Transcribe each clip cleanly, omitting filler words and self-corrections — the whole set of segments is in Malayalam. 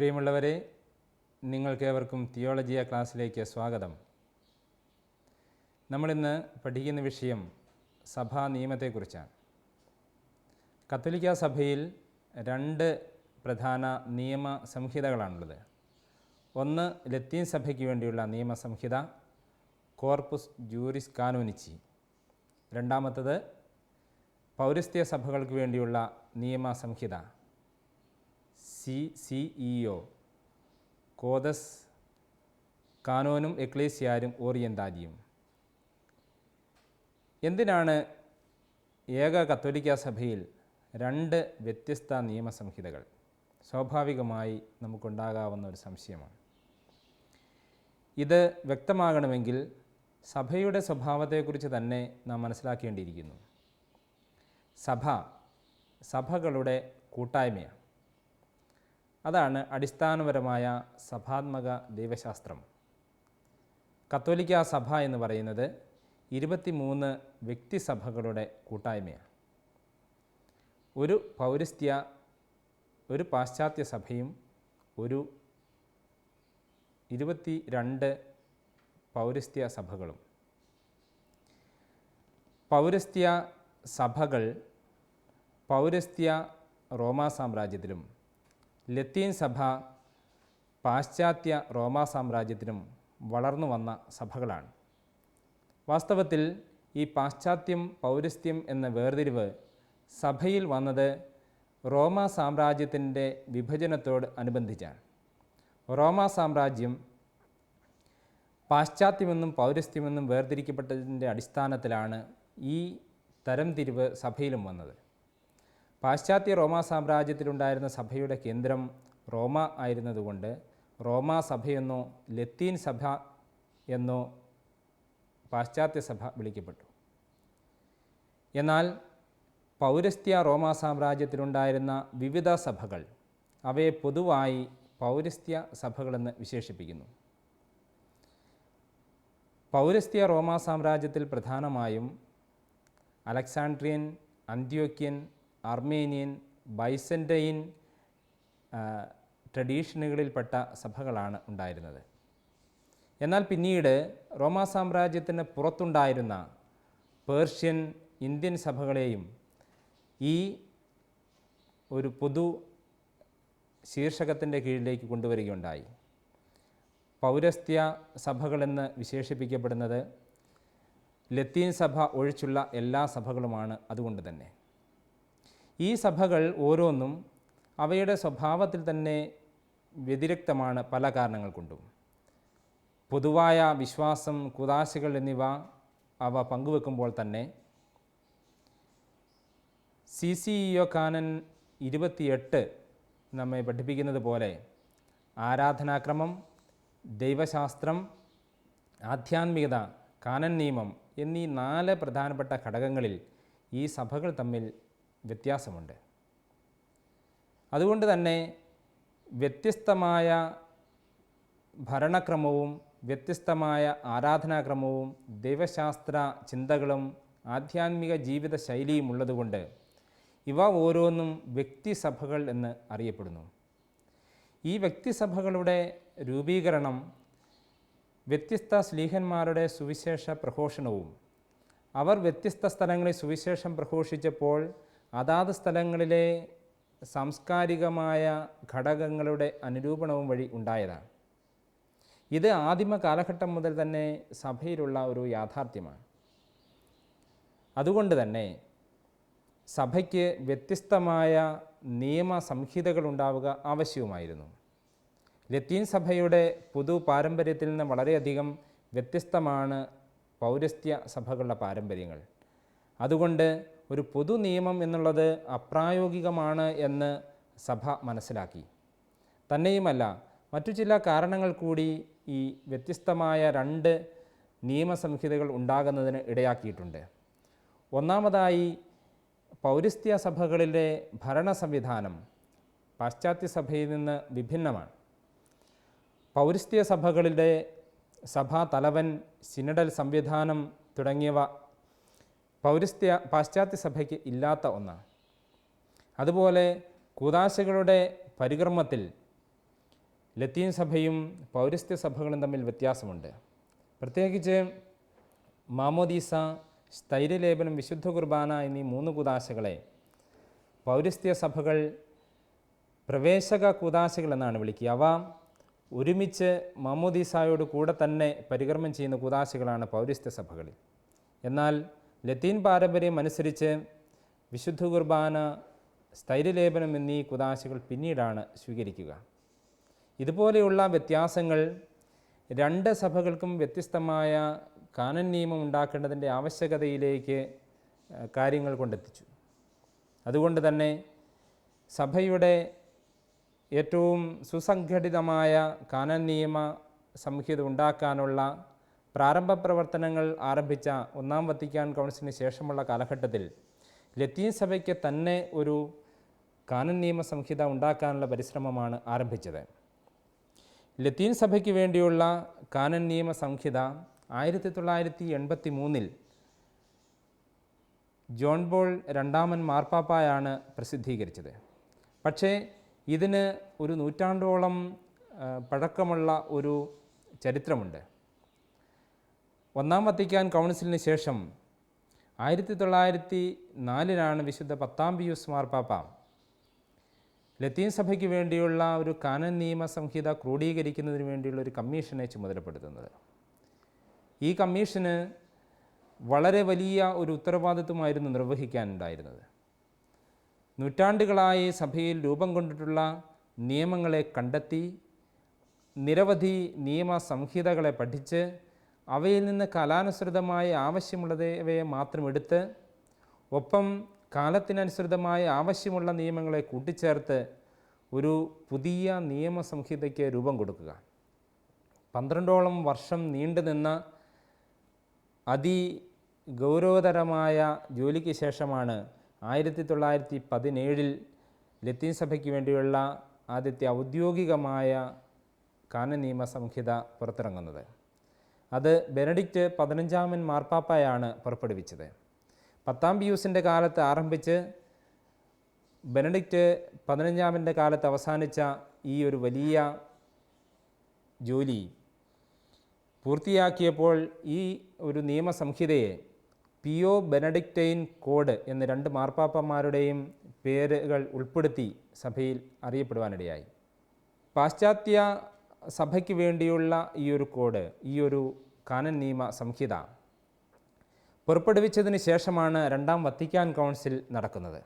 പ്രിയമുള്ളവരെ, നിങ്ങൾക്കേവർക്കും തിയോളജിയ ക്ലാസ്സിലേക്ക് സ്വാഗതം. നമ്മളിന്ന് പഠിക്കുന്ന വിഷയം സഭാ നിയമത്തെക്കുറിച്ചാണ്. കത്തോലിക്ക സഭയിൽ രണ്ട് പ്രധാന നിയമ സംഹിതകളാണുള്ളത്. ഒന്ന് ലത്തീൻ സഭയ്ക്ക് വേണ്ടിയുള്ള നിയമസംഹിത കോർപ്പസ് ജൂറിസ് കാനോനിച്ചി. രണ്ടാമത്തത് പൗരസ്ത്യ സഭകൾക്ക് വേണ്ടിയുള്ള നിയമസംഹിത CCEO കോദസ് കാനോനും എക്ലേസിയാരും ഓറിയന്താലിയും. എന്തിനാണ് ഏക കത്തോലിക്ക സഭയിൽ രണ്ട് വ്യത്യസ്ത നിയമസംഹിതകൾ? സ്വാഭാവികമായി നമുക്കുണ്ടാകാവുന്ന ഒരു സംശയമാണ്. ഇത് വ്യക്തമാകണമെങ്കിൽ സഭയുടെ സ്വഭാവത്തെക്കുറിച്ച് തന്നെ നാം മനസ്സിലാക്കേണ്ടിയിരിക്കുന്നു. സഭകളുടെ കൂട്ടായ്മയാണ്. അതാണ് അടിസ്ഥാനപരമായ സഭാത്മക ദൈവശാസ്ത്രം. കത്തോലിക്ക സഭ എന്ന് പറയുന്നത് 23 വ്യക്തിസഭകളുടെ കൂട്ടായ്മയാണ്. ഒരു പൗരസ്ത്യ, ഒരു പാശ്ചാത്യ സഭയും ഒരു 22 പൗരസ്ത്യ സഭകളും. പൗരസ്ത്യ സഭകൾ പൗരസ്ത്യ റോമാ സാമ്രാജ്യത്തിലും ലത്തീൻ സഭ പാശ്ചാത്യ റോമാ സാമ്രാജ്യത്തിലും വളർന്നു വന്ന സഭകളാണ്. വാസ്തവത്തിൽ ഈ പാശ്ചാത്യം പൗരസ്ത്യം എന്ന വേർതിരിവ് സഭയിൽ വന്നത് റോമാ സാമ്രാജ്യത്തിൻ്റെ വിഭജനത്തോട് അനുബന്ധിച്ചാണ്. റോമാ സാമ്രാജ്യം പാശ്ചാത്യമെന്നും പൗരസ്ത്യമെന്നും വേർതിരിക്കപ്പെട്ടതിൻ്റെ അടിസ്ഥാനത്തിലാണ് ഈ തരംതിരിവ് സഭയിലും വന്നത്. പാശ്ചാത്യ റോമാ സാമ്രാജ്യത്തിലുണ്ടായിരുന്ന സഭയുടെ കേന്ദ്രം റോമ ആയിരുന്നതുകൊണ്ട് റോമാ സഭയെന്നോ ലത്തീൻ സഭ എന്നോ പാശ്ചാത്യ സഭ വിളിക്കപ്പെട്ടു. എന്നാൽ പൗരസ്ത്യ റോമാ സാമ്രാജ്യത്തിലുണ്ടായിരുന്ന വിവിധ സഭകൾ, അവയെ പൊതുവായി പൗരസ്ത്യ സഭകളെന്ന് വിശേഷിപ്പിക്കുന്നു. പൗരസ്ത്യ റോമാ സാമ്രാജ്യത്തിൽ പ്രധാനമായും അലക്സാണ്ട്രിയൻ, അന്ത്യോക്യൻ, അർമേനിയൻ, ബൈസൻ്റൈൻ ട്രഡീഷനുകളിൽപ്പെട്ട സഭകളാണ് ഉണ്ടായിരുന്നത്. എന്നാൽ പിന്നീട് റോമാ സാമ്രാജ്യത്തിന് പുറത്തുണ്ടായിരുന്ന പേർഷ്യൻ, ഇന്ത്യൻ സഭകളെയും ഈ ഒരു പൊതു ശീർഷകത്തിൻ്റെ കീഴിലേക്ക് കൊണ്ടുവരികയുണ്ടായി. പൗരസ്ത്യ സഭകളെന്ന് വിശേഷിപ്പിക്കപ്പെടുന്നത് ലത്തീൻ സഭ ഒഴിച്ചുള്ള എല്ലാ സഭകളുമാണ്. അതുകൊണ്ട് തന്നെ ഈ സഭകൾ ഓരോന്നും അവയുടെ സ്വഭാവത്തിൽ തന്നെ വ്യതിരിക്തമാണ്. പല കാരണങ്ങൾ കൊണ്ടും പൊതുവായ വിശ്വാസം, കുദാശകൾ എന്നിവ അവ പങ്കുവെക്കുമ്പോൾ തന്നെ CCEO കാനൻ 28 നമ്മെ പഠിപ്പിക്കുന്നത് പോലെ ആരാധനാക്രമം, ദൈവശാസ്ത്രം, ആധ്യാത്മികത, കാനൻ നിയമം എന്നീ 4 പ്രധാനപ്പെട്ട ഘടകങ്ങളിൽ ഈ സഭകൾ തമ്മിൽ വ്യത്യാസമുണ്ട്. അതുകൊണ്ട് തന്നെ വ്യത്യസ്തമായ ഭരണക്രമവും വ്യത്യസ്തമായ ആരാധനാക്രമവും ദൈവശാസ്ത്ര ചിന്തകളും ആധ്യാത്മിക ജീവിത ശൈലിയും ഉള്ളതുകൊണ്ട് ഇവ ഓരോന്നും വ്യക്തിസഭകൾ എന്ന് അറിയപ്പെടുന്നു. ഈ വ്യക്തിസഭകളുടെ രൂപീകരണം വ്യത്യസ്ത ശ്ലീഹന്മാരുടെ സുവിശേഷ പ്രഘോഷണവും അവർ വ്യത്യസ്ത സ്ഥലങ്ങളിൽ സുവിശേഷം പ്രഘോഷിച്ചപ്പോൾ അതാത് സ്ഥലങ്ങളിലെ സാംസ്കാരികമായ ഘടകങ്ങളുടെ അനുരൂപണവും വഴി ഉണ്ടായതാണ്. ഇത് ആദിമ കാലഘട്ടം മുതൽ തന്നെ സഭയിലുള്ള ഒരു യാഥാർത്ഥ്യമാണ്. അതുകൊണ്ട് തന്നെ സഭയ്ക്ക് വ്യത്യസ്തമായ നിയമസംഹിതകൾ ഉണ്ടാവുക ആവശ്യവുമായിരുന്നു. ലത്തീൻ സഭയുടെ പൊതു പാരമ്പര്യത്തിൽ നിന്ന് വളരെയധികം വ്യത്യസ്തമാണ് പൗരസ്ത്യ സഭകളുടെ പാരമ്പര്യങ്ങൾ. അതുകൊണ്ട് ഒരു പൊതു നിയമം എന്നുള്ളത് അപ്രായോഗികമാണ് എന്ന് സഭ മനസ്സിലാക്കി. തന്നെയുമല്ല, മറ്റു ചില കാരണങ്ങൾ കൂടി ഈ വ്യത്യസ്തമായ രണ്ട് നിയമസംഹിതകൾ ഉണ്ടാകുന്നതിന് ഇടയാക്കിയിട്ടുണ്ട്. ഒന്നാമതായി, പൗരസ്ത്യ സഭകളിലെ ഭരണ സംവിധാനം പാശ്ചാത്യ സഭയിൽ നിന്ന് വിഭിന്നമാണ്. പൗരസ്ത്യ സഭകളിലെ സഭാ തലവൻ, സിനഡൽ സംവിധാനം തുടങ്ങിയവ പാശ്ചാത്യ സഭയ്ക്ക് ഇല്ലാത്ത ഒന്നാണ്. അതുപോലെ കൂദാശകളുടെ പരികർമ്മത്തിൽ ലത്തീൻ സഭയും പൗരസ്ത്യ സഭകളും തമ്മിൽ വ്യത്യാസമുണ്ട്. പ്രത്യേകിച്ച് മാമോദീസ, സ്ഥൈര്യലേപനം, വിശുദ്ധ കുർബാന എന്നീ 3 കൂദാശകളെ പൗരസ്ത്യ സഭകൾ പ്രവേശക കൂദാശകൾ എന്നാണ് വിളിക്കുക. അവ ഒരുമിച്ച് മാമോദീസായോട് കൂടെ തന്നെ പരികർമ്മം ചെയ്യുന്ന കൂദാശകളാണ് പൗരസ്ത്യ സഭകളിൽ. എന്നാൽ ലത്തീൻ പാരമ്പര്യം അനുസരിച്ച് വിശുദ്ധ കുർബാന, സ്ഥൈര്യലേപനം എന്നീ കൂദാശകൾ പിന്നീടാണ് സ്വീകരിക്കുക. ഇതുപോലെയുള്ള വ്യത്യാസങ്ങൾ 2 സഭകൾക്കും വ്യത്യസ്തമായ കാനൻ നിയമം ഉണ്ടാക്കേണ്ടതിൻ്റെ ആവശ്യകതയിലേക്ക് കാര്യങ്ങൾ കൊണ്ടെത്തിച്ചു. അതുകൊണ്ട് തന്നെ സഭയുടെ ഏറ്റവും സുസംഘടിതമായ കാനൻ നിയമ സംഹിത ഉണ്ടാക്കാനുള്ള പ്രാരംഭ പ്രവർത്തനങ്ങൾ ആരംഭിച്ച 1-ാം വത്തിക്കാൻ കൗൺസിലിന് ശേഷമുള്ള കാലഘട്ടത്തിൽ ലത്തീൻ സഭയ്ക്ക് തന്നെ ഒരു കാനൻ നിയമ സംഹിത ഉണ്ടാക്കാനുള്ള പരിശ്രമമാണ് ആരംഭിച്ചത്. ലത്തീൻ സഭയ്ക്ക് വേണ്ടിയുള്ള കാനൻ നിയമ സംഹിത 1983 ജോൺ പോൾ രണ്ടാമൻ മാർപ്പാപ്പായാണ് പ്രസിദ്ധീകരിച്ചത്. പക്ഷേ ഇതിന് ഒരു നൂറ്റാണ്ടോളം പഴക്കമുള്ള ഒരു ചരിത്രമുണ്ട്. 1-ാം വത്തിക്കാൻ കൗൺസിലിന് ശേഷം 1904 വിശുദ്ധ 10-ാം പിയൂസ് മാർപ്പാപ്പ ലത്തീൻ സഭയ്ക്ക് വേണ്ടിയുള്ള ഒരു കാനൻ നിയമ സംഹിത ക്രോഡീകരിക്കുന്നതിന് വേണ്ടിയുള്ള ഒരു കമ്മീഷനെ ചുമതലപ്പെടുത്തുന്നത്. ഈ കമ്മീഷന് വളരെ വലിയ ഒരു ഉത്തരവാദിത്വമായിരുന്നു നിർവഹിക്കാനുണ്ടായിരുന്നത്. നൂറ്റാണ്ടുകളായി സഭയിൽ രൂപം കൊണ്ടിട്ടുള്ള നിയമങ്ങളെ കണ്ടെത്തി, നിരവധി നിയമ സംഹിതകളെ പഠിച്ച്, അവയിൽ നിന്ന് കാലാനുസൃതമായ ആവശ്യമുള്ളവയെ മാത്രം എടുത്ത്, ഒപ്പം കാലത്തിനനുസൃതമായ ആവശ്യമുള്ള നിയമങ്ങളെ കൂട്ടിച്ചേർത്ത് ഒരു പുതിയ നിയമസംഹിതയ്ക്ക് രൂപം കൊടുക്കുക. 12ഓളം വർഷം നീണ്ടുനിന്ന അതിഗൗരവതരമായ ജോലിക്ക് ശേഷമാണ് 1917 ലത്തീൻ സഭയ്ക്ക് വേണ്ടിയുള്ള ആദ്യത്തെ ഔദ്യോഗികമായ കാനൻ നിയമ സംഹിത പുറത്തിറങ്ങുന്നത്. അത് ബെനഡിക്റ്റ് 15-ാമൻ മാർപ്പാപ്പയാണ് പുറപ്പെടുവിച്ചത്. 10-ാം പിയൂസിൻ്റെ കാലത്ത് ആരംഭിച്ച് ബെനഡിക്റ്റ് 15-ാമൻ്റെ കാലത്ത് അവസാനിച്ച ഈ ഒരു വലിയ ജോലി പൂർത്തിയാക്കിയപ്പോൾ ഈ ഒരു നിയമസംഹിതയെ പിയോ ബെനഡിക്റ്റൈൻ കോഡ് എന്ന് 2 മാർപ്പാപ്പന്മാരുടെയും പേരുകൾ ഉൾപ്പെടുത്തി സഭയിൽ അറിയപ്പെടുവാനിടയായി. പാശ്ചാത്യ സഭയ്ക്ക് വേണ്ടിയുള്ള ഈ ഒരു കോഡ്, ഈ ഒരു കാനൻ നിയമ സംഹിത പുറപ്പെടുവിച്ചതിന് ശേഷമാണ് 2-ാം വത്തിക്കാൻ കൗൺസിൽ നടക്കുന്നത്.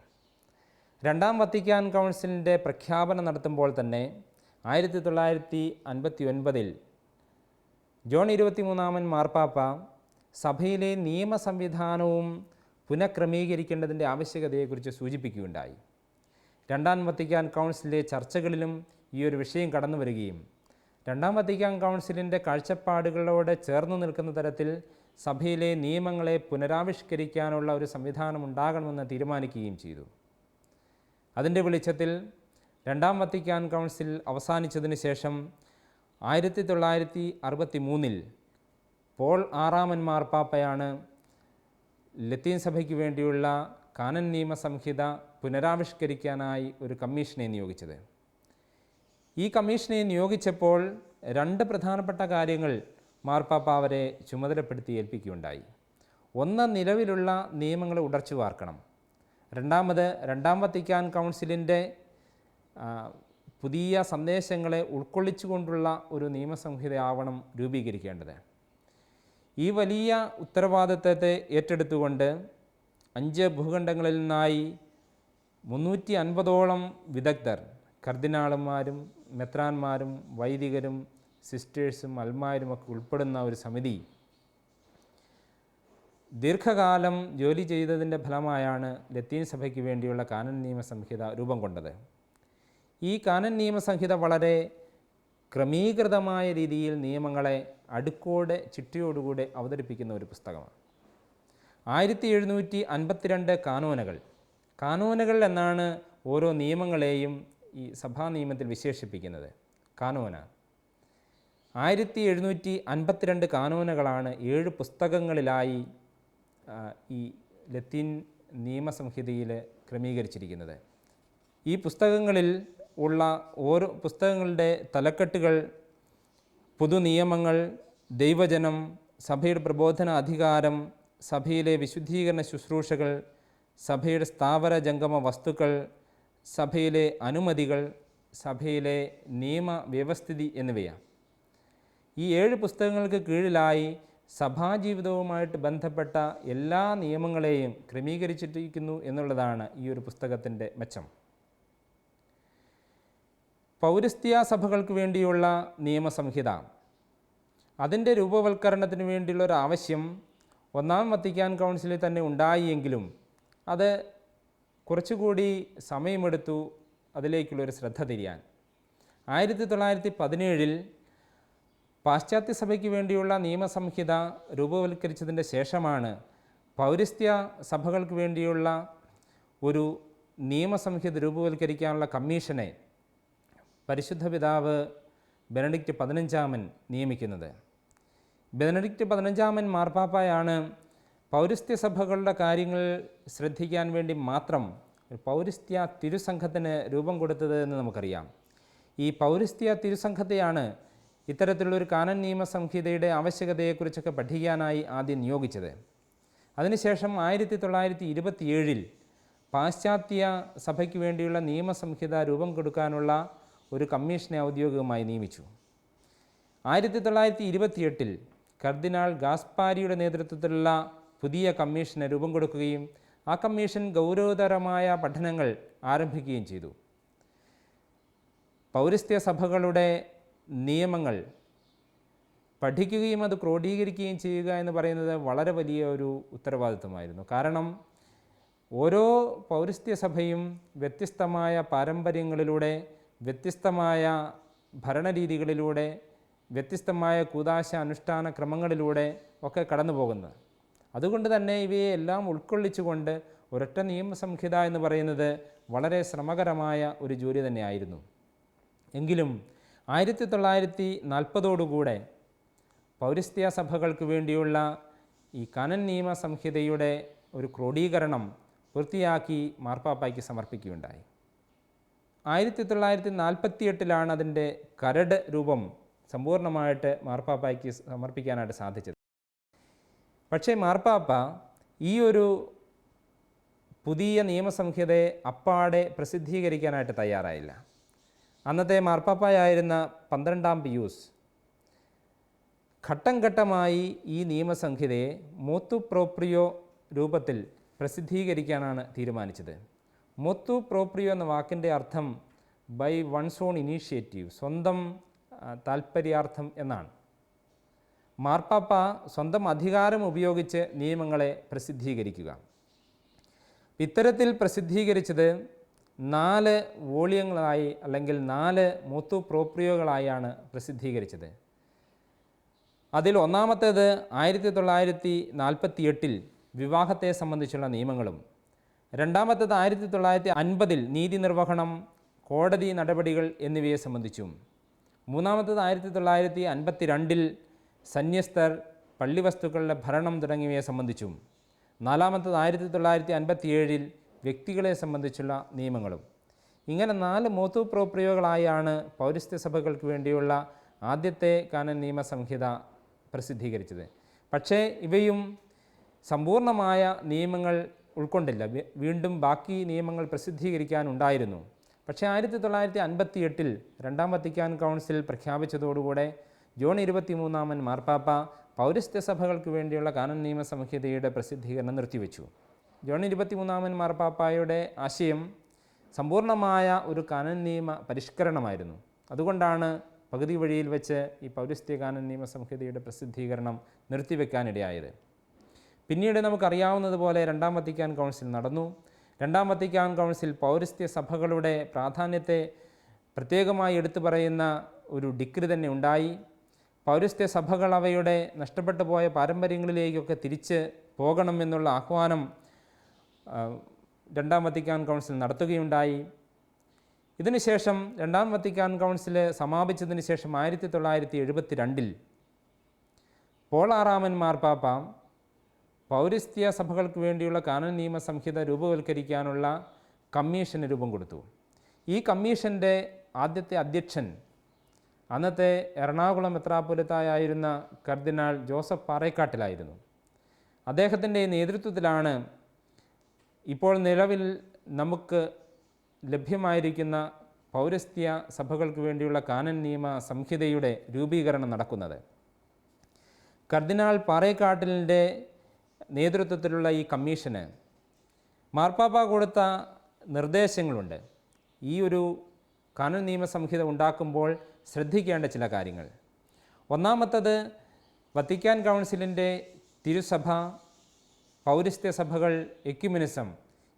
2-ാം വത്തിക്കാൻ കൗൺസിലിൻ്റെ പ്രഖ്യാപനം നടത്തുമ്പോൾ തന്നെ 1959 ജോൺ 23-ാമൻ മാർപ്പാപ്പ സഭയിലെ നിയമ സംവിധാനവും പുനഃക്രമീകരിക്കേണ്ടതിൻ്റെ ആവശ്യകതയെക്കുറിച്ച് സൂചിപ്പിക്കുകയുണ്ടായി. 2-ാം വത്തിക്കാൻ കൗൺസിലിലെ ചർച്ചകളിലും ഈ ഒരു വിഷയം കടന്നു വരികയും 2-ാം വത്തിക്കാൻ കൗൺസിലിൻ്റെ കാഴ്ചപ്പാടുകളോട് ചേർന്നു നിൽക്കുന്ന തരത്തിൽ സഭയിലെ നിയമങ്ങളെ പുനരാവിഷ്കരിക്കാനുള്ള ഒരു സംവിധാനം ഉണ്ടാകണമെന്ന് തീരുമാനിക്കുകയും ചെയ്തു. അതിൻ്റെ വെളിച്ചത്തിൽ 2-ാം വത്തിക്കാൻ കൗൺസിൽ അവസാനിച്ചതിന് ശേഷം 1963 പോൾ 6-ാമൻ മാർപ്പാപ്പയാണ് ലത്തീൻ സഭയ്ക്ക് വേണ്ടിയുള്ള കാനൻ നിയമ സംഹിത പുനരാവിഷ്കരിക്കാനായി ഒരു കമ്മീഷനെ നിയോഗിച്ചത്. ഈ കമ്മീഷനെ നിയോഗിച്ചപ്പോൾ 2 പ്രധാനപ്പെട്ട കാര്യങ്ങൾ മാർപ്പാപ്പ അവരെ ചുമതലപ്പെടുത്തി ഏൽപ്പിക്കുകയുണ്ടായി. ഒന്ന്, നിലവിലുള്ള നിയമങ്ങളെ ഉടച്ചു വാർക്കണം. രണ്ടാമത്, 2-ാം വത്തിക്കാൻ കൗൺസിലിൻ്റെ പുതിയ സന്ദേശങ്ങളെ ഉൾക്കൊള്ളിച്ചുകൊണ്ടുള്ള ഒരു നിയമസംഹിതയാവണം രൂപീകരിക്കേണ്ടത്. ഈ വലിയ ഉത്തരവാദിത്തത്തെ ഏറ്റെടുത്തുകൊണ്ട് 5 ഭൂഖണ്ഡങ്ങളിൽ നിന്നായി 350ഓളം വിദഗ്ധർ, കർദിനാളന്മാരും മെത്രാന്മാരും വൈദികരും സിസ്റ്റേഴ്സും അൽമാരുമൊക്കെ ഉൾപ്പെടുന്ന ഒരു സമിതി ദീർഘകാലം ജോലി ചെയ്തതിൻ്റെ ഫലമായാണ് ലത്തീൻ സഭയ്ക്ക് വേണ്ടിയുള്ള കാനൻ നിയമ സംഹിത രൂപം കൊണ്ടത്. ഈ കാനൻ നിയമ സംഹിത വളരെ ക്രമീകൃതമായ രീതിയിൽ നിയമങ്ങളെ അടുക്കോടെ ചിട്ടയോടുകൂടെ അവതരിപ്പിക്കുന്ന ഒരു പുസ്തകമാണ്. 1752 കാനോനകൾ എന്നാണ് ഓരോ നിയമങ്ങളെയും ഈ സഭാ നിയമത്തിൽ വിശേഷിപ്പിക്കുന്നത്. കാനോന 1752 കാനോനകളാണ് 7 പുസ്തകങ്ങളിലായി ഈ ലത്തീൻ നിയമസംഹിതയിൽ ക്രമീകരിച്ചിരിക്കുന്നത്. ഈ പുസ്തകങ്ങളിൽ ഉള്ള ഓരോ പുസ്തകങ്ങളുടെ തലക്കെട്ടുകൾ പൊതുനിയമങ്ങൾ, ദൈവജനം, സഭയുടെ പ്രബോധന അധികാരം, സഭയിലെ വിശുദ്ധീകരണ ശുശ്രൂഷകൾ, സഭയുടെ സ്ഥാവര ജംഗമ വസ്തുക്കൾ, സഭയിലെ അനുമതികൾ, സഭയിലെ നിയമവ്യവസ്ഥിതി എന്നിവയാണ്. ഈ 7 പുസ്തകങ്ങൾക്ക് കീഴിലായി സഭാജീവിതവുമായിട്ട് ബന്ധപ്പെട്ട എല്ലാ നിയമങ്ങളെയും ക്രമീകരിച്ചിരിക്കുന്നു എന്നുള്ളതാണ് ഈ ഒരു പുസ്തകത്തിൻ്റെ മെച്ചം. പൗരസ്ത്യ സഭകൾക്ക് വേണ്ടിയുള്ള നിയമസംഹിത, അതിൻ്റെ രൂപവൽക്കരണത്തിന് വേണ്ടിയുള്ള ഒരു ആവശ്യം ഒന്നാം വത്തിക്കാൻ കൗൺസിലിൽ തന്നെ ഉണ്ടായെങ്കിലും അത് കുറച്ചുകൂടി സമയമെടുത്തു അതിലേക്കുള്ളൊരു ശ്രദ്ധ തിരിയാൻ. 1917 പാശ്ചാത്യ സഭയ്ക്ക് വേണ്ടിയുള്ള നിയമസംഹിത രൂപവൽക്കരിച്ചതിൻ്റെ ശേഷമാണ് പൗരസ്ത്യ സഭകൾക്ക് വേണ്ടിയുള്ള ഒരു നിയമസംഹിത രൂപവൽക്കരിക്കാനുള്ള കമ്മീഷനെ പരിശുദ്ധ പിതാവ് ബെനഡിക്റ്റ് 15 നിയമിക്കുന്നത്. ബെനഡിക്റ്റ് 15 മാർപ്പാപ്പായാണ് പൗരസ്ത്യ സഭകളുടെ കാര്യങ്ങൾ ശ്രദ്ധിക്കാൻ വേണ്ടി മാത്രം പൗരസ്ത്യ തിരുസംഘത്തിന് രൂപം കൊടുത്തത് എന്ന് നമുക്കറിയാം. ഈ പൗരസ്ത്യ തിരുസംഘത്തെയാണ് ഇത്തരത്തിലുള്ളൊരു കാനൻ നിയമസംഹിതയുടെ ആവശ്യകതയെക്കുറിച്ചൊക്കെ പഠിക്കാനായി ആദ്യം നിയോഗിച്ചത്. അതിനുശേഷം 1927 പാശ്ചാത്യ സഭയ്ക്ക് വേണ്ടിയുള്ള നിയമസംഹിത രൂപം കൊടുക്കാനുള്ള ഒരു കമ്മീഷനെ ഔദ്യോഗികമായി നിയമിച്ചു. 1928 കർദിനാൾ ഗാസ്പാരിയുടെ നേതൃത്വത്തിലുള്ള പുതിയ കമ്മീഷന് രൂപം കൊടുക്കുകയും ആ കമ്മീഷൻ ഗൗരവതരമായ പഠനങ്ങൾ ആരംഭിക്കുകയും ചെയ്തു. പൗരസ്ത്യ സഭകളുടെ നിയമങ്ങൾ പഠിക്കുകയും അത് ക്രോഡീകരിക്കുകയും ചെയ്യുക എന്ന് പറയുന്നത് വളരെ വലിയ ഒരു ഉത്തരവാദിത്വമായിരുന്നു. കാരണം ഓരോ പൗരസ്ത്യ സഭയും വ്യത്യസ്തമായ പാരമ്പര്യങ്ങളിലൂടെ, വ്യത്യസ്തമായ ഭരണരീതികളിലൂടെ, വ്യത്യസ്തമായ കൂദാശ അനുഷ്ഠാന ക്രമങ്ങളിലൂടെ ഒക്കെ കടന്നു പോകുന്നത്. അതുകൊണ്ട് തന്നെ ഇവയെ എല്ലാം ഉൾക്കൊള്ളിച്ചുകൊണ്ട് ഒരൊറ്റ നിയമസംഹിത എന്ന് പറയുന്നത് വളരെ ശ്രമകരമായ ഒരു ജോലി തന്നെയായിരുന്നു. എങ്കിലും 1940 പൗരസ്ത്യ സഭകൾക്ക് വേണ്ടിയുള്ള ഈ കാനൻ നിയമസംഹിതയുടെ ഒരു ക്രോഡീകരണം പൂർത്തിയാക്കി മാർപ്പാപ്പായ്ക്ക് സമർപ്പിക്കുകയുണ്ടായി. 1948 അതിൻ്റെ കരട് രൂപം സമ്പൂർണ്ണമായിട്ട് മാർപ്പാപ്പായ്ക്ക് സമർപ്പിക്കാനായിട്ട് സാധിച്ചത്. പക്ഷേ മാർപ്പാപ്പ ഈ ഒരു പുതിയ നിയമസംഹിതയെ അപ്പാടെ പ്രസിദ്ധീകരിക്കാനായിട്ട് തയ്യാറായില്ല. അന്നത്തെ മാർപ്പാപ്പായായിരുന്ന 12 പിയൂസ് ഘട്ടം ഘട്ടമായി ഈ നിയമസംഹിതയെ മോത്തു പ്രോപ്രിയോ രൂപത്തിൽ പ്രസിദ്ധീകരിക്കാനാണ് തീരുമാനിച്ചത്. മോത്തു പ്രോപ്രിയോ എന്ന വാക്കിൻ്റെ അർത്ഥം ബൈ വൺസ് ഓൺ ഇനീഷ്യേറ്റീവ്, സ്വന്തം താൽപ്പര്യാർത്ഥം എന്നാണ്. മാർപ്പാപ്പ സ്വന്തം അധികാരം ഉപയോഗിച്ച് നിയമങ്ങളെ പ്രസിദ്ധീകരിക്കുക. ഇത്തരത്തിൽ പ്രസിദ്ധീകരിച്ചത് 4 വോളിയങ്ങളായി അല്ലെങ്കിൽ 4 മോത്തു പ്രോപ്രിയോകളായാണ് പ്രസിദ്ധീകരിച്ചത്. അതിൽ ഒന്നാമത്തേത് 1948 വിവാഹത്തെ സംബന്ധിച്ചുള്ള നിയമങ്ങളും, രണ്ടാമത്തേത് 1950 നീതി നിർവഹണം, കോടതി നടപടികൾ എന്നിവയെ സംബന്ധിച്ചും, മൂന്നാമത്തേത് 1952 സന്യസ്തർ, പള്ളിവസ്തുക്കളുടെ ഭരണം തുടങ്ങിയവയെ സംബന്ധിച്ചും, നാലാമത്തേത് 1957 വ്യക്തികളെ സംബന്ധിച്ചുള്ള നിയമങ്ങളും. ഇങ്ങനെ 4 മോത്തു പ്രോപ്രിയോകളായാണ് പൗരസ്ത്യ സഭകൾക്ക് വേണ്ടിയുള്ള ആദ്യത്തെ കാനൻ നിയമസംഹിത പ്രസിദ്ധീകരിച്ചത്. പക്ഷേ ഇവയും സമ്പൂർണ്ണമായ നിയമങ്ങൾ ഉൾക്കൊണ്ടില്ല. വീണ്ടും ബാക്കി നിയമങ്ങൾ പ്രസിദ്ധീകരിക്കാനുണ്ടായിരുന്നു. പക്ഷേ 1958 രണ്ടാം വത്തിക്കാൻ കൗൺസിൽ പ്രഖ്യാപിച്ചതോടുകൂടെ ജോൺ 23 മാർപ്പാപ്പ പൗരസ്ത്യ സഭകൾക്ക് വേണ്ടിയുള്ള കാനൻ നിയമസംഹിതയുടെ പ്രസിദ്ധീകരണം നിർത്തിവെച്ചു. ജോൺ 23 മാർപ്പാപ്പായുടെ ആശയം സമ്പൂർണ്ണമായ ഒരു കാനൻ നിയമ പരിഷ്കരണമായിരുന്നു. അതുകൊണ്ടാണ് പകുതി വഴിയിൽ വെച്ച് ഈ പൗരസ്ത്യ കാനൻ നിയമസംഹിതയുടെ പ്രസിദ്ധീകരണം നിർത്തിവെക്കാനിടയായത്. പിന്നീട് നമുക്കറിയാവുന്നതുപോലെ രണ്ടാം വത്തിക്കാൻ കൗൺസിൽ നടന്നു. രണ്ടാം വത്തിക്കാൻ കൗൺസിൽ പൗരസ്ത്യ സഭകളുടെ പ്രാധാന്യത്തെ പ്രത്യേകമായി എടുത്തു പറയുന്ന ഒരു ഡിക്രി തന്നെ ഉണ്ടായി. പൗരസ്ത്യ സഭകൾ അവയുടെ നഷ്ടപ്പെട്ടു പോയ പാരമ്പര്യങ്ങളിലേക്കൊക്കെ തിരിച്ച് പോകണമെന്നുള്ള ആഹ്വാനം രണ്ടാം വത്തിക്കാൻ കൗൺസിൽ നടത്തുകയുണ്ടായി. ഇതിനുശേഷം രണ്ടാം വത്തിക്കാൻ കൗൺസിൽ സമാപിച്ചതിന് ശേഷം 1972 പോൾ 6 മാർപ്പാപ്പ പൗരസ്ത്യ സഭകൾക്ക് വേണ്ടിയുള്ള കാനൻ നിയമസംഹിത രൂപവൽക്കരിക്കാനുള്ള കമ്മീഷന് രൂപം കൊടുത്തു. ഈ കമ്മീഷൻ്റെ ആദ്യത്തെ അധ്യക്ഷൻ അന്നത്തെ എറണാകുളം മെത്രാപ്പൊലീത്തായായിരുന്ന കർദിനാൾ ജോസഫ് പാറേക്കാട്ടിലായിരുന്നു. അദ്ദേഹത്തിൻ്റെ നേതൃത്വത്തിലാണ് ഇപ്പോൾ നിലവിൽ നമുക്ക് ലഭ്യമായിരിക്കുന്ന പൗരസ്ത്യ സഭകൾക്ക് വേണ്ടിയുള്ള കാനൻ നിയമ സംഹിതയുടെ രൂപീകരണം നടക്കുന്നത്. കർദിനാൾ പാറേക്കാട്ടിലിൻ്റെ നേതൃത്വത്തിലുള്ള ഈ കമ്മീഷന് മാർപ്പാപ്പ കൊടുത്ത നിർദ്ദേശങ്ങളുണ്ട്. ഈ ഒരു കാനൻ നിയമ സംഹിത ഉണ്ടാക്കുമ്പോൾ ശ്രദ്ധിക്കേണ്ട ചില കാര്യങ്ങൾ. ഒന്നാമത്തത്, വത്തിക്കാൻ കൗൺസിലിൻ്റെ തിരുസഭ, പൗരസ്ത്യ സഭകൾ, എക്യുമെനിസം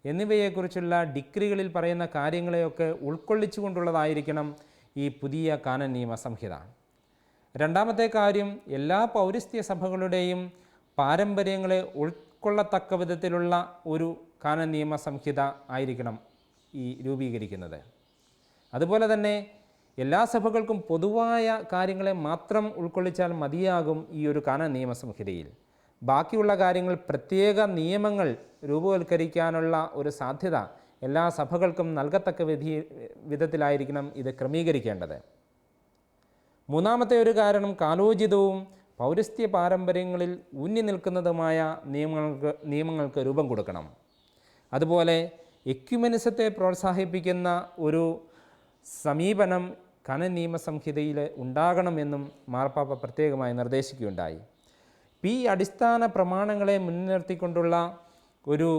എന്നിവയെക്കുറിച്ചുള്ള ഡിക്രികളിൽ പറയുന്ന കാര്യങ്ങളെയൊക്കെ ഉൾക്കൊള്ളിച്ചുകൊണ്ടുള്ളതായിരിക്കണം ഈ പുതിയ കാനൻ നിയമ സംഹിത. രണ്ടാമത്തെ കാര്യം, എല്ലാ പൗരസ്ത്യ സഭകളുടെയും പാരമ്പര്യങ്ങളെ ഉൾക്കൊള്ളത്തക്ക വിധത്തിലുള്ള ഒരു കാനൻ നിയമ സംഹിത ആയിരിക്കണം ഈ രൂപീകരിക്കുന്നത്. അതുപോലെ തന്നെ എല്ലാ സഭകൾക്കും പൊതുവായ കാര്യങ്ങളെ മാത്രം ഉൾക്കൊള്ളിച്ചാൽ മതിയാകും ഈ ഒരു കാനൻ നിയമ സംഹിതയിൽ. ബാക്കിയുള്ള കാര്യങ്ങൾ, പ്രത്യേക നിയമങ്ങൾ രൂപവൽക്കരിക്കാനുള്ള ഒരു സാധ്യത എല്ലാ സഭകൾക്കും നൽകത്തക്ക വിധത്തിലായിരിക്കണം ഇത് ക്രമീകരിക്കേണ്ടത്. മൂന്നാമത്തെ ഒരു കാരണം, കാലോചിതവും പൗരസ്ത്യ പാരമ്പര്യങ്ങളിൽ ഊന്നി നിൽക്കുന്നതുമായ നിയമങ്ങൾക്ക് രൂപം കൊടുക്കണം. അതുപോലെ എക്യുമെനിസത്തെ പ്രോത്സാഹിപ്പിക്കുന്ന ഒരു സമീപനം കാനൻ നിയമ സംഹിതയിൽ ഉണ്ടാകണമെന്നും മാർപ്പാപ്പ പ്രത്യേകമായി നിർദ്ദേശിക്കുകയുണ്ടായി. ഈ അടിസ്ഥാന പ്രമാണങ്ങളെ മുൻനിർത്തിക്കൊണ്ടുള്ള ഒരു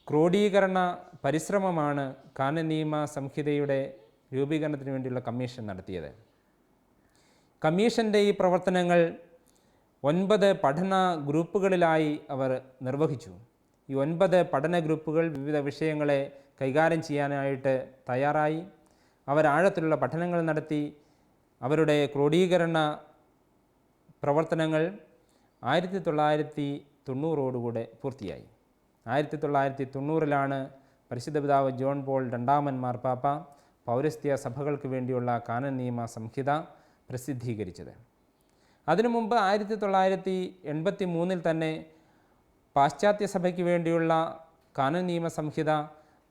ക്രോഡീകരണ പരിശ്രമമാണ് കാനൻ നിയമ സംഹിതയുടെ രൂപീകരണത്തിന് വേണ്ടിയുള്ള കമ്മീഷൻ നടത്തിയത്. കമ്മീഷൻ്റെ ഈ പ്രവർത്തനങ്ങൾ 9 പഠന ഗ്രൂപ്പുകളിലായി അവർ നിർവഹിച്ചു. ഈ 9 പഠന ഗ്രൂപ്പുകൾ വിവിധ വിഷയങ്ങളെ കൈകാര്യം ചെയ്യാനായിട്ട് തയ്യാറായി. അവരാഴത്തിലുള്ള പഠനങ്ങൾ നടത്തി. അവരുടെ ക്രോഡീകരണ പ്രവർത്തനങ്ങൾ 1990 പൂർത്തിയായി. 1990 പരിശുദ്ധ പിതാവ് ജോൺ പോൾ രണ്ടാമൻ മാർപ്പാപ്പ പൗരസ്ത്യ സഭകൾക്ക് വേണ്ടിയുള്ള കാനൻ നിയമ സംഹിത പ്രസിദ്ധീകരിച്ചത്. അതിനു മുമ്പ് 1983 തന്നെ പാശ്ചാത്യ സഭയ്ക്ക് വേണ്ടിയുള്ള കാനൻ നിയമ സംഹിത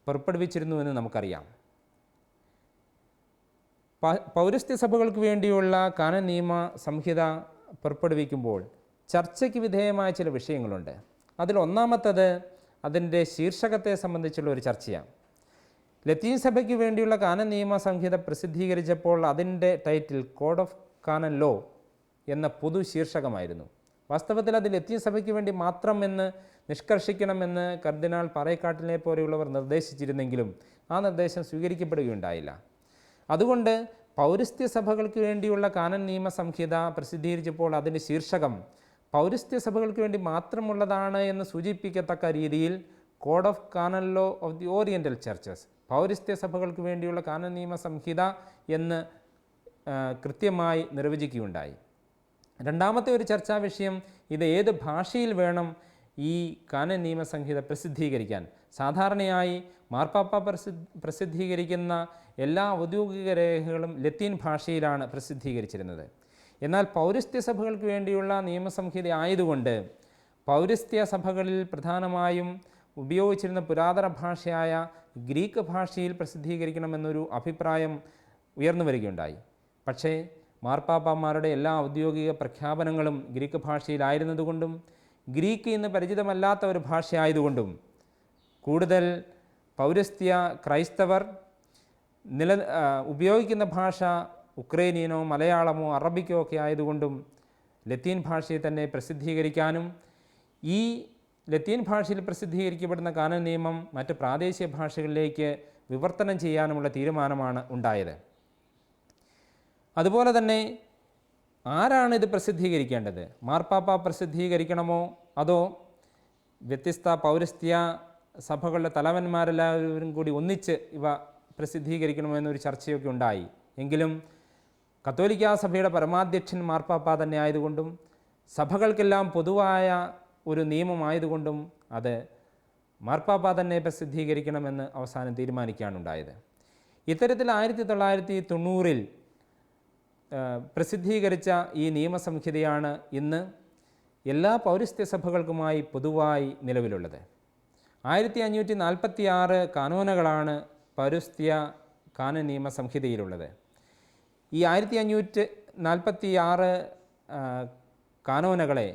പുറപ്പെടുവിച്ചിരുന്നുവെന്ന് നമുക്കറിയാം. പൗരസ്ത്യ സഭകൾക്ക് വേണ്ടിയുള്ള കാനൻ നിയമ സംഹിത പുറപ്പെടുവിക്കുമ്പോൾ ചർച്ചയ്ക്ക് വിധേയമായ ചില വിഷയങ്ങളുണ്ട്. അതിൽ ഒന്നാമത്തത് അതിൻ്റെ ശീർഷകത്തെ സംബന്ധിച്ചുള്ള ഒരു ചർച്ചയാണ്. ലത്തീൻ സഭയ്ക്ക് വേണ്ടിയുള്ള കാനൻ നിയമ സംഹിത പ്രസിദ്ധീകരിച്ചപ്പോൾ അതിൻ്റെ title code of canon law എന്ന പൊതു ശീർഷകമായിരുന്നു. വാസ്തവത്തിൽ അത് ലത്തീൻ സഭയ്ക്ക് വേണ്ടി മാത്രം എന്ന് നിഷ്കർഷിക്കണമെന്ന് കർദിനാൾ പാറേക്കാട്ടിലിനെ പോലെയുള്ളവർ നിർദ്ദേശിച്ചിരുന്നെങ്കിലും ആ നിർദ്ദേശം സ്വീകരിക്കപ്പെടുകയുണ്ടായില്ല. അതുകൊണ്ട് പൗരസ്ത്യ സഭകൾക്ക് വേണ്ടിയുള്ള കാനൻ നിയമ സംഹിത പ്രസിദ്ധീകരിച്ചപ്പോൾ അതിൻ്റെ ശീർഷകം പൗരസ്ത്യ സഭകൾക്ക് വേണ്ടി മാത്രമുള്ളതാണ് എന്ന് സൂചിപ്പിക്കത്തക്ക രീതിയിൽ code of canon law of the oriental churches, പൗരസ്ത്യ സഭകൾക്ക് വേണ്ടിയുള്ള കാനൻ നിയമ സംഹിത എന്ന് കൃത്യമായി നിർവചിക്കുകയുണ്ടായി. രണ്ടാമത്തെ ഒരു ചർച്ചാ വിഷയം, ഇത് ഏത് ഭാഷയിൽ വേണം ഈ കാനൻ നിയമ സംഹിത പ്രസിദ്ധീകരിക്കാൻ. സാധാരണയായി മാർപ്പാപ്പ പ്രസിദ്ധീകരിക്കുന്ന എല്ലാ ഔദ്യോഗിക രേഖകളും ലത്തീൻ ഭാഷയിലാണ് പ്രസിദ്ധീകരിച്ചിരുന്നത്. എന്നാൽ പൗരസ്ത്യ സഭകൾക്ക് വേണ്ടിയുള്ള നിയമസംഹിത ആയതുകൊണ്ട് പൗരസ്ത്യ സഭകളിൽ പ്രധാനമായും ഉപയോഗിച്ചിരുന്ന പുരാതന ഭാഷയായ ഗ്രീക്ക് ഭാഷയിൽ പ്രസിദ്ധീകരിക്കണമെന്നൊരു അഭിപ്രായം ഉയർന്നു വരികയുണ്ടായി. പക്ഷേ മാർപ്പാപ്പമാരുടെ എല്ലാ ഔദ്യോഗിക പ്രഖ്യാപനങ്ങളും ഗ്രീക്ക് ഭാഷയിലായിരുന്നതുകൊണ്ടും ഗ്രീക്ക് ഇന്ന് പരിചിതമല്ലാത്ത ഒരു ഭാഷയായതുകൊണ്ടും കൂടുതൽ പൗരസ്ത്യ ക്രൈസ്തവർ ഉപയോഗിക്കുന്ന ഭാഷ ഉക്രൈനിയനോ മലയാളമോ അറബിക്കോ ഒക്കെ ആയതുകൊണ്ടും ലത്തീൻ ഭാഷയിൽ തന്നെ പ്രസിദ്ധീകരിക്കാനും ഈ ലത്തീൻ ഭാഷയിൽ പ്രസിദ്ധീകരിക്കപ്പെടുന്ന കാനൻ നിയമം മറ്റ് പ്രാദേശിക ഭാഷകളിലേക്ക് വിവർത്തനം ചെയ്യാനുമുള്ള തീരുമാനമാണ് ഉണ്ടായത്. അതുപോലെ തന്നെ ആരാണ് ഇത് പ്രസിദ്ധീകരിക്കേണ്ടത്? മാർപ്പാപ്പ പ്രസിദ്ധീകരിക്കണമോ അതോ വ്യത്യസ്ത പൗരസ്ത്യ സഭകളുടെ തലവന്മാരെല്ലാവരും കൂടി ഒന്നിച്ച് ഇവ പ്രസിദ്ധീകരിക്കണമോ എന്നൊരു ചർച്ചയൊക്കെ ഉണ്ടായി. എങ്കിലും കത്തോലിക്കാ സഭയുടെ പരമാധ്യക്ഷൻ മാർപ്പാപ്പ തന്നെ ആയതുകൊണ്ടും സഭകൾക്കെല്ലാം പൊതുവായ ഒരു നിയമമായതുകൊണ്ടും അത് മാർപ്പാപ്പ തന്നെ പ്രസിദ്ധീകരിക്കണമെന്ന് അവസാനം തീരുമാനിക്കുകയാണുണ്ടായത്. ഇത്തരത്തിൽ 1990 പ്രസിദ്ധീകരിച്ച ഈ നിയമസംഹിതയാണ് ഇന്ന് എല്ലാ പൗരസ്ത്യ സഭകൾക്കുമായി പൊതുവായി നിലവിലുള്ളത്. 1546 കാനോനകളാണ് പൗരസ്ത്യ കാനൻ നിയമ സംഹിതയിലുള്ളത്. ഈ 1546 കാനോനുകളെ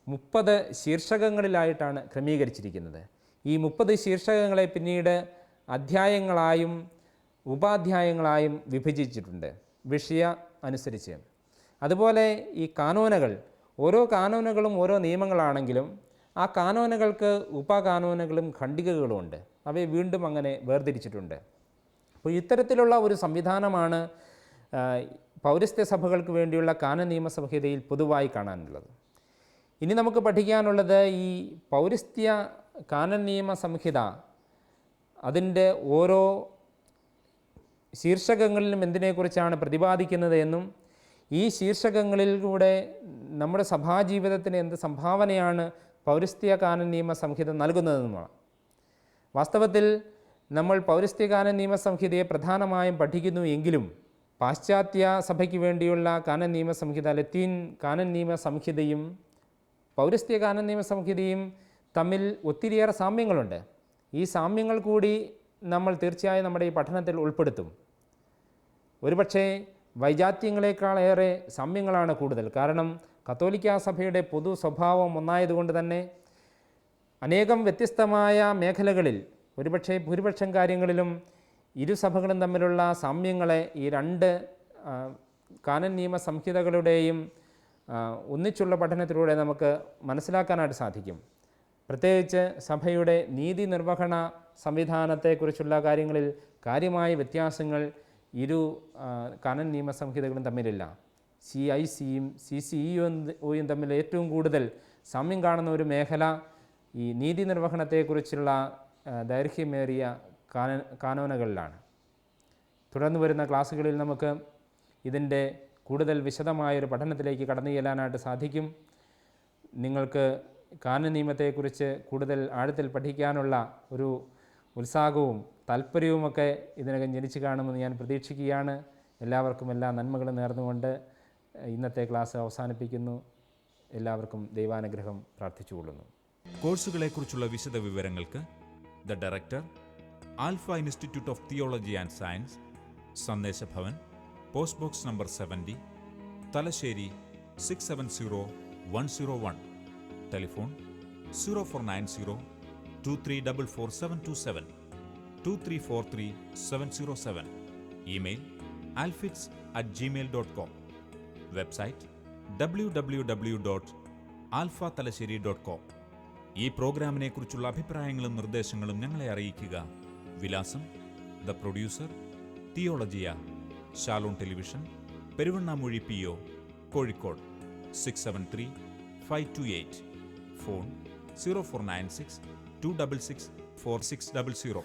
30 ശീർഷകങ്ങളിലായിട്ടാണ് ക്രമീകരിച്ചിരിക്കുന്നത്. ഈ 30 ശീർഷകങ്ങളെ പിന്നീട് അധ്യായങ്ങളായും ഉപാധ്യായങ്ങളായും വിഭജിച്ചിട്ടുണ്ട് വിഷയ അനുസരിച്ച്. അതുപോലെ ഈ കാനോനുകൾ, ഓരോ കാനോനുകളും ഓരോ നിയമങ്ങളാണെങ്കിലും ആ കാനോനുകൾക്ക് ഉപകാനോനുകളും ഖണ്ഡികകളും ഉണ്ട്. അവയെ വീണ്ടും അങ്ങനെ വേർതിരിച്ചിട്ടുണ്ട്. അപ്പോൾ ഇത്തരത്തിലുള്ള ഒരു സംവിധാനമാണ് പൗരസ്ത്യ സഭകൾക്ക് വേണ്ടിയുള്ള കാനൻ നിയമ സംഹിതയിൽ പൊതുവായി കാണാനുള്ളത്. ഇനി നമുക്ക് പഠിക്കാനുള്ളത് ഈ പൗരസ്ത്യ കാനൻ നിയമ സംഹിത അതിൻ്റെ ഓരോ ശീർഷകങ്ങളിലും എന്തിനെക്കുറിച്ചാണ് പ്രതിപാദിക്കുന്നത് എന്നും ഈ ശീർഷകങ്ങളിലൂടെ നമ്മുടെ സഭാജീവിതത്തിന് എന്ത് സംഭാവനയാണ് പൗരസ്ത്യ കാനൻ നിയമ സംഹിത നൽകുന്നതെന്നുമാണ്. വാസ്തവത്തിൽ നമ്മൾ പൗരസ്ത്യ കാനൻ നിയമ സംഹിതയെ പ്രധാനമായും പഠിക്കുന്നു എങ്കിലും പാശ്ചാത്യ സഭയ്ക്ക് വേണ്ടിയുള്ള കാനൻ നിയമ സംഹിത, ലത്തീൻ കാനൻ നിയമ സംഹിതയും പൗരസ്ത്യ കാനൻ നിയമ സംഹിതയും തമ്മിൽ ഒത്തിരിയേറെ സാമ്യങ്ങളുണ്ട്. ഈ സാമ്യങ്ങൾ കൂടി നമ്മൾ തീർച്ചയായും നമ്മുടെ ഈ പഠനത്തിൽ ഉൾപ്പെടുത്തും. ഒരുപക്ഷെ വൈജാത്യങ്ങളെക്കാളേറെ സാമ്യങ്ങളാണ് കൂടുതൽ. കാരണം കത്തോലിക്ക സഭയുടെ പൊതു സ്വഭാവം ഒന്നായതുകൊണ്ട് തന്നെ അനേകം വ്യത്യസ്തമായ മേഖലകളിൽ, ഒരുപക്ഷെ ഭൂരിപക്ഷം കാര്യങ്ങളിലും ഇരു സഭകളും തമ്മിലുള്ള സാമ്യങ്ങളെ ഈ രണ്ട് കാനൻ നിയമ സംഹിതകളുടെയും ഒന്നിച്ചുള്ള പഠനത്തിലൂടെ നമുക്ക് മനസ്സിലാക്കാനായിട്ട് സാധിക്കും. പ്രത്യേകിച്ച് സഭയുടെ നീതി നിർവഹണ സംവിധാനത്തെക്കുറിച്ചുള്ള കാര്യങ്ങളിൽ കാര്യമായ വ്യത്യാസങ്ങൾ ഇരു കാനൻ നിയമ സംഹിതകളും തമ്മിലില്ല. CICയും CCEOയും തമ്മിൽ ഏറ്റവും കൂടുതൽ സാമ്യം കാണുന്ന ഒരു മേഖല ഈ നീതി നിർവഹണത്തെക്കുറിച്ചുള്ള ദൈർഘ്യമേറിയ കാനോനുകളിലാണ്. തുടർന്ന് വരുന്ന ക്ലാസ്സുകളിൽ നമുക്ക് ഇതിൻ്റെ കൂടുതൽ വിശദമായൊരു പഠനത്തിലേക്ക് കടന്നു ചെല്ലാനായിട്ട് സാധിക്കും. നിങ്ങൾക്ക് കാനൻ നിയമത്തെക്കുറിച്ച് കൂടുതൽ ആഴത്തിൽ പഠിക്കാനുള്ള ഒരു ഉത്സാഹവും താല്പര്യവുമൊക്കെ ഇതിനകം ജനിച്ചു കാണുമെന്ന് ഞാൻ പ്രതീക്ഷിക്കുകയാണ്. എല്ലാവർക്കും എല്ലാ നന്മകളും നേർന്നുകൊണ്ട് ഇന്നത്തെ ക്ലാസ് അവസാനിപ്പിക്കുന്നു. എല്ലാവർക്കും ദൈവാനുഗ്രഹം പ്രാർത്ഥിച്ചുകൊള്ളുന്നു. കോഴ്സുകളെക്കുറിച്ചുള്ള വിശദ വിവരങ്ങൾക്ക് the director, alpha institute of theology and science, Sandeshabhavan, post box number 70, Thalassery 670101. Telephone 0490 2344 2343 email alfits@gmail.com. Website www.alphathalassery.com. ഈ പ്രോഗ്രാമിനെക്കുറിച്ചുള്ള അഭിപ്രായങ്ങളും നിർദ്ദേശങ്ങളും ഞങ്ങളെ അറിയിക്കുക. വിലാസം: the producer, Theologia, Shalom television, Peruvannamuzhi PO, Kozhikode 673-528. Phone 0496 266 4600.